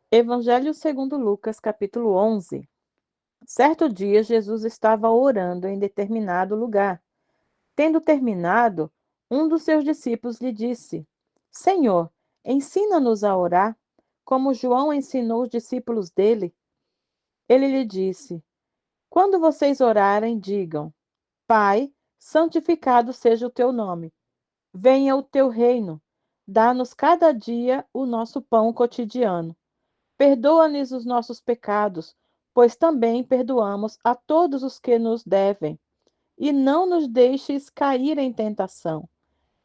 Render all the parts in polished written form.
Evangelho segundo Lucas, capítulo 11. Certo dia, Jesus estava orando em determinado lugar. Tendo terminado, um dos seus discípulos lhe disse: Senhor, ensina-nos a orar, como João ensinou os discípulos dele. Ele lhe disse: Quando vocês orarem, digam: Pai, santificado seja o teu nome. Venha o teu reino. Dá-nos cada dia o nosso pão cotidiano. Perdoa-nos os nossos pecados, pois também perdoamos a todos os que nos devem. E não nos deixes cair em tentação.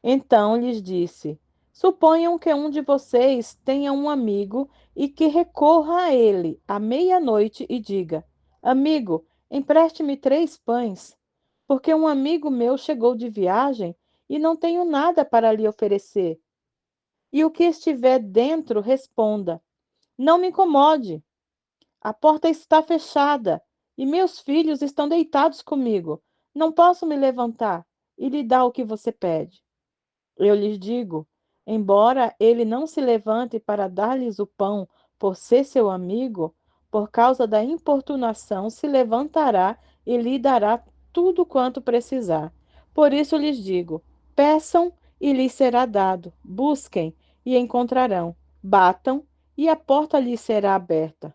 Então lhes disse: Suponham que um de vocês tenha um amigo e que recorra a ele à meia-noite e diga: Amigo, empreste-me 3 pães, porque um amigo meu chegou de viagem e não tenho nada para lhe oferecer. E o que estiver dentro responda: Não me incomode. A porta está fechada e meus filhos estão deitados comigo. Não posso me levantar e lhe dar o que você pede. Eu lhes digo: embora ele não se levante para dar-lhes o pão por ser seu amigo, por causa da importunação se levantará e lhe dará tudo quanto precisar. Por isso lhes digo: peçam e lhes será dado, busquem e encontrarão, batam e a porta lhes será aberta.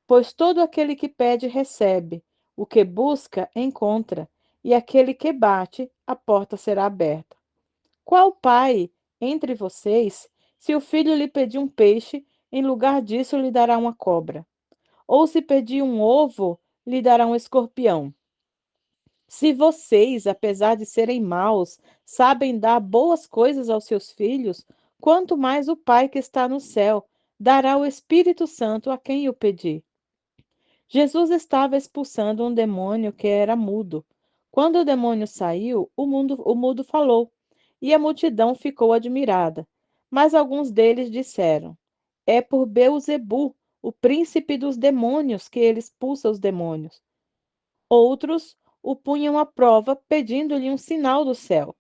Pois todo aquele que pede, recebe, o que busca, encontra, e aquele que bate, a porta será aberta. Qual pai entre vocês, se o filho lhe pedir um peixe, em lugar disso lhe dará uma cobra? Ou se pedir um ovo, lhe dará um escorpião? Se vocês, apesar de serem maus, sabem dar boas coisas aos seus filhos, quanto mais o Pai que está no céu dará o Espírito Santo a quem o pedir. Jesus estava expulsando um demônio que era mudo. Quando o demônio saiu, o mudo falou, e a multidão ficou admirada. Mas alguns deles disseram: É por Beelzebu, o príncipe dos demônios, que ele expulsa os demônios. Outros o punham à prova, pedindo-lhe um sinal do céu.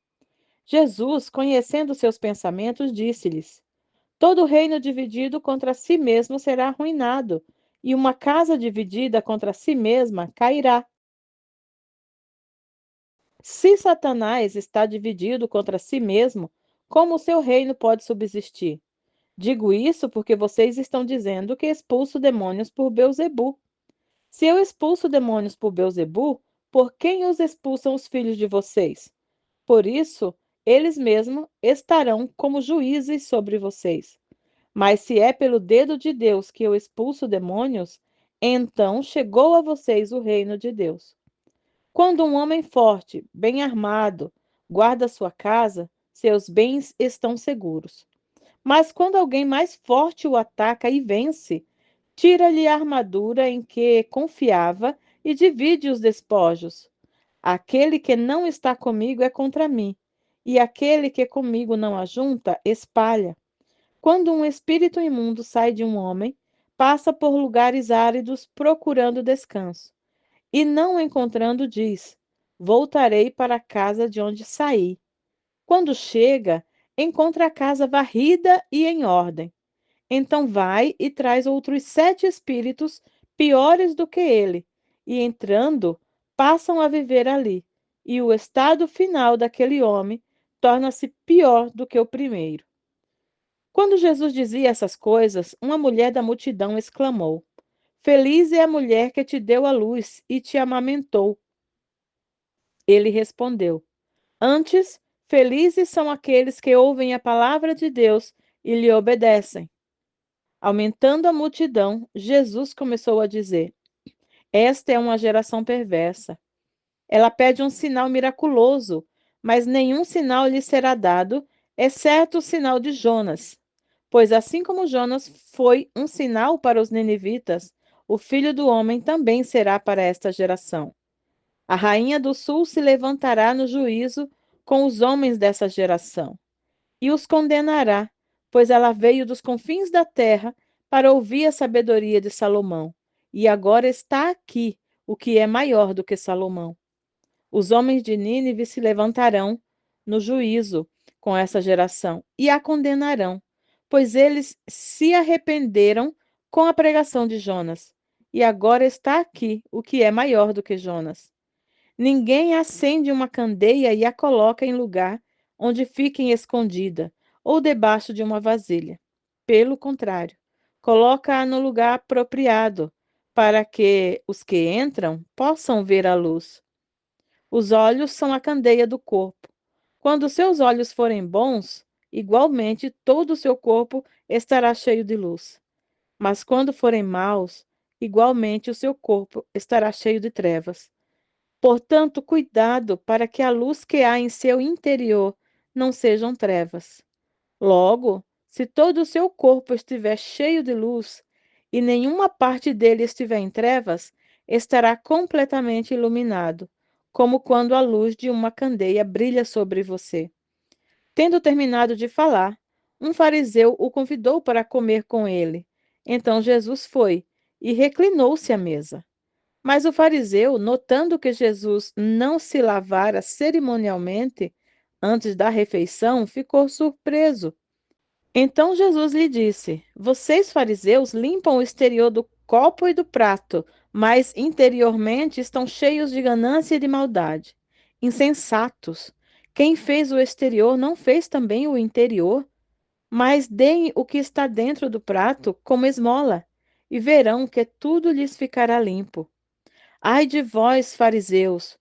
Jesus, conhecendo seus pensamentos, disse-lhes: Todo reino dividido contra si mesmo será arruinado, e uma casa dividida contra si mesma cairá. Se Satanás está dividido contra si mesmo, como o seu reino pode subsistir? Digo isso porque vocês estão dizendo que expulso demônios por Beelzebu. Se eu expulso demônios por Beelzebu, por quem os expulsam os filhos de vocês? Por isso, eles mesmos estarão como juízes sobre vocês. Mas se é pelo dedo de Deus que eu expulso demônios, então chegou a vocês o reino de Deus. Quando um homem forte, bem armado, guarda sua casa, seus bens estão seguros. Mas quando alguém mais forte o ataca e vence, tira-lhe a armadura em que confiava e divide os despojos. Aquele que não está comigo é contra mim, e aquele que comigo não ajunta, espalha. Quando um espírito imundo sai de um homem, passa por lugares áridos procurando descanso, e não encontrando, diz: Voltarei para a casa de onde saí. Quando chega, encontra a casa varrida e em ordem. Então vai e traz outros 7 espíritos piores do que ele, e entrando, passam a viver ali. E o estado final daquele homem torna-se pior do que o primeiro. Quando Jesus dizia essas coisas, uma mulher da multidão exclamou: Feliz é a mulher que te deu a luz e te amamentou. Ele respondeu: Antes, felizes são aqueles que ouvem a palavra de Deus e lhe obedecem. Aumentando a multidão, Jesus começou a dizer: Esta é uma geração perversa. Ela pede um sinal miraculoso, mas nenhum sinal lhe será dado, exceto o sinal de Jonas. Pois assim como Jonas foi um sinal para os ninivitas, o Filho do Homem também será para esta geração. A rainha do sul se levantará no juízo com os homens dessa geração e os condenará, pois ela veio dos confins da terra para ouvir a sabedoria de Salomão, e agora está aqui o que é maior do que Salomão. Os homens de Nínive se levantarão no juízo com essa geração e a condenarão, pois eles se arrependeram com a pregação de Jonas. E agora está aqui o que é maior do que Jonas. Ninguém acende uma candeia e a coloca em lugar onde fique escondida ou debaixo de uma vasilha. Pelo contrário, coloca-a no lugar apropriado, para que os que entram possam ver a luz. Os olhos são a candeia do corpo. Quando seus olhos forem bons, igualmente todo o seu corpo estará cheio de luz. Mas quando forem maus, igualmente o seu corpo estará cheio de trevas. Portanto, cuidado para que a luz que há em seu interior não sejam trevas. Logo, se todo o seu corpo estiver cheio de luz e nenhuma parte dele estiver em trevas, estará completamente iluminado, como quando a luz de uma candeia brilha sobre você. Tendo terminado de falar, um fariseu o convidou para comer com ele. Então Jesus foi e reclinou-se à mesa. Mas o fariseu, notando que Jesus não se lavara cerimonialmente antes da refeição, ficou surpreso. Então Jesus lhe disse: Vocês, fariseus, limpam o exterior do copo e do prato, mas interiormente estão cheios de ganância e de maldade. Insensatos! Quem fez o exterior não fez também o interior? Mas deem o que está dentro do prato como esmola, e verão que tudo lhes ficará limpo. Ai de vós, fariseus,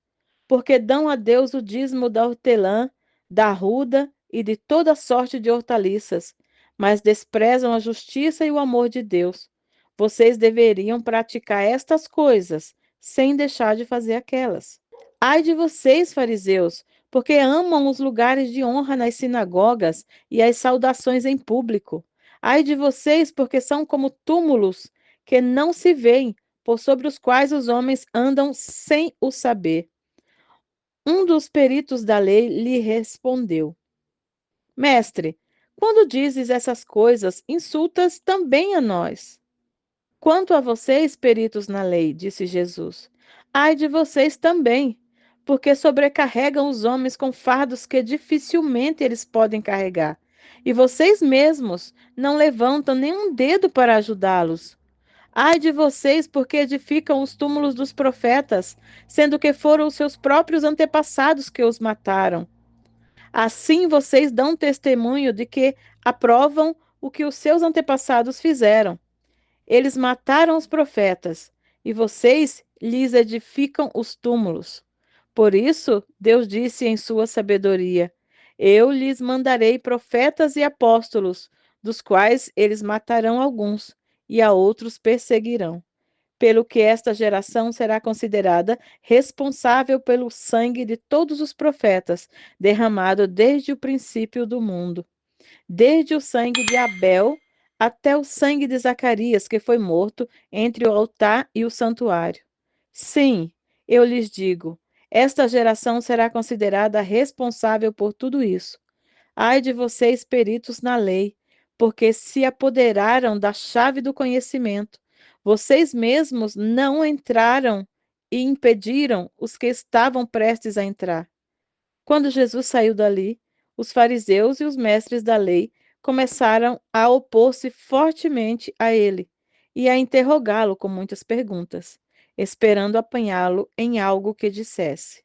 porque dão a Deus o dízimo da hortelã, da arruda e de toda sorte de hortaliças, mas desprezam a justiça e o amor de Deus. Vocês deveriam praticar estas coisas, sem deixar de fazer aquelas. Ai de vocês, fariseus, porque amam os lugares de honra nas sinagogas e as saudações em público. Ai de vocês, porque são como túmulos que não se veem, por sobre os quais os homens andam sem o saber. Um dos peritos da lei lhe respondeu: Mestre, quando dizes essas coisas, insultas também a nós. Quanto a vocês, peritos na lei, disse Jesus, ai de vocês também, porque sobrecarregam os homens com fardos que dificilmente eles podem carregar, e vocês mesmos não levantam nenhum dedo para ajudá-los. Ai de vocês, porque edificam os túmulos dos profetas, sendo que foram os seus próprios antepassados que os mataram. Assim vocês dão testemunho de que aprovam o que os seus antepassados fizeram. Eles mataram os profetas, e vocês lhes edificam os túmulos. Por isso, Deus disse em sua sabedoria: Eu lhes mandarei profetas e apóstolos, dos quais eles matarão alguns, e a outros perseguirão. Pelo que esta geração será considerada responsável pelo sangue de todos os profetas, derramado desde o princípio do mundo, desde o sangue de Abel até o sangue de Zacarias, que foi morto entre o altar e o santuário. Sim, eu lhes digo, esta geração será considerada responsável por tudo isso. Ai de vocês, peritos na lei, porque se apoderaram da chave do conhecimento. Vocês mesmos não entraram e impediram os que estavam prestes a entrar. Quando Jesus saiu dali, os fariseus e os mestres da lei começaram a opor-se fortemente a ele e a interrogá-lo com muitas perguntas, esperando apanhá-lo em algo que dissesse.